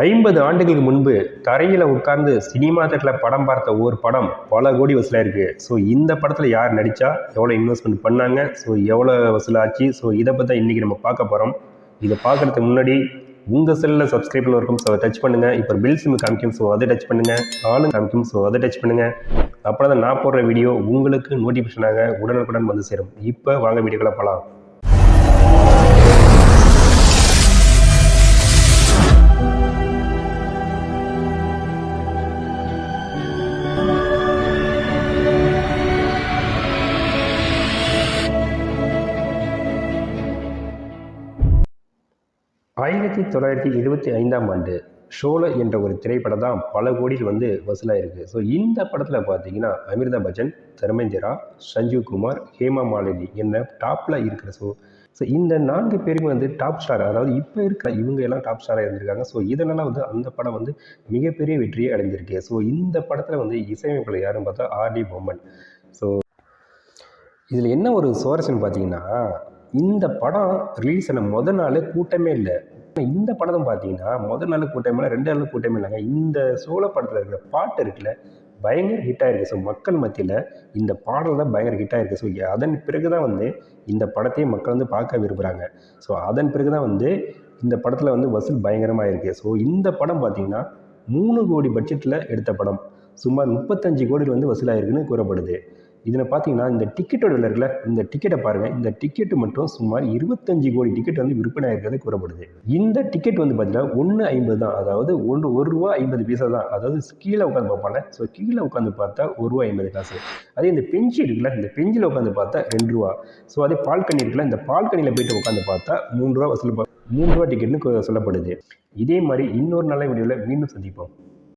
50 ஆண்டுகளுக்கு முன்பு தரையில் உட்கார்ந்து சினிமா தேட்டரில் படம் பார்த்த ஒரு படம் பல கோடி வசூலாயிருக்கு. ஸோ இந்த படத்தில் யார் நடித்தா, எவ்வளோ இன்வெஸ்ட்மெண்ட் பண்ணாங்க, ஸோ எவ்வளோ வசூலாச்சு, ஸோ இதை பற்றி தான் இன்றைக்கி நம்ம பார்க்க போகிறோம். இதை பார்க்குறதுக்கு முன்னாடி உங்கள் செல்லில் சப்ஸ்கிரைப்னு இருக்கும், ஸோ அதை டச் பண்ணுங்கள். இப்போ பில் சிம் காமிக்கும், ஸோ அதை டச் பண்ணுங்கள். ஆளும் காமிக்கும், ஸோ அதை டச் பண்ணுங்கள். அப்புறம் தான் நான் போடுற வீடியோ உங்களுக்கு நோட்டிஃபிகேஷனாக உடனுக்குடன் வந்து சேரும். இப்போ வாங்க வீடியோக்குள்ள போகலாம். ஆயிரத்தி 1975ஆம் ஆண்டு ஷோலே என்ற ஒரு திரைப்படம் தான் பல கோடியில் வசூலாயிருக்கு. ஸோ இந்த படத்தில் பார்த்தீங்கன்னா அமிர்தாப் பச்சன், தர்மேந்திரா, சஞ்சீவ் குமார், ஹேமா மாலினி என்ன டாப்பில் இருக்கிற ஸோ இந்த 4 பேருமே டாப் ஸ்டார், அதாவது இப்போ இருக்கிற இவங்க எல்லாம் டாப் ஸ்டாராக இருந்திருக்காங்க. ஸோ இதனால் அந்த படம் மிகப்பெரிய வெற்றியை அடைஞ்சிருக்கு. ஸோ இந்த படத்தில் இசையமைப்பாளர் யாருன்னு பார்த்தா ஆர்டி பொம்மன். ஸோ இதில் என்ன ஒரு சுவாரஸ்யம் பார்த்தீங்கன்னா, இந்த படம் ரிலீஸ் ஆன முதல் நாள் கூட்டமே இல்லை. இந்த படம் பார்த்தீங்கன்னா முதல் நாள் கூட்டமே இல்லை, 2 நாள் கூட்டமே இல்லைங்க. இந்த சோழ படத்தில் இருக்கிற பாட்டு இருக்குல்ல, பயங்கர ஹிட் ஆயிருக்கு. ஸோ மக்கள் மத்தியில் இந்த பாடல் தான் பயங்கர ஹிட் ஆயிருக்கு. ஸோ அதன் பிறகு தான் இந்த படத்தையே மக்கள் பார்க்க விரும்புகிறாங்க. ஸோ அதன் பிறகு தான் இந்த படத்தில் வசூல் பயங்கரமாக இருக்குது. ஸோ இந்த படம் பார்த்தீங்கன்னா 3 கோடி பட்ஜெட்டில் எடுத்த படம் சுமார் 35 கோடியில் வசூலாயிருக்குன்னு கூறப்படுது. இதில் பார்த்தீங்கன்னா இந்த டிக்கெட்டோட விலை இருக்குல்ல, இந்த டிக்கெட்டை பாருங்கள். இந்த டிக்கெட்டு மட்டும் சுமார் 25 கோடி டிக்கெட் விற்பனை ஆகிறது கூறப்படுது. இந்த டிக்கெட் பார்த்தீங்கன்னா 1.50 தான், அதாவது ₹1.50 தான். அதாவது கீழே உட்காந்து பார்ப்பாங்க. ஸோ கீழே உட்காந்து பார்த்தா ₹1.50. அதே இந்த பெஞ்சு இருக்குல்ல, இந்த பெஞ்சில் உட்காந்து பார்த்தா ₹2. ஸோ அதே பால்கனி இருக்குல்ல, இந்த பால்கனியில் போயிட்டு உட்காந்து பார்த்தா ₹3 வசூல் ₹3 டிக்கெட்னு சொல்லப்படுது. இதே மாதிரி இன்னொரு நல்ல வீடியோவில் மீண்டும் சந்திப்போம்.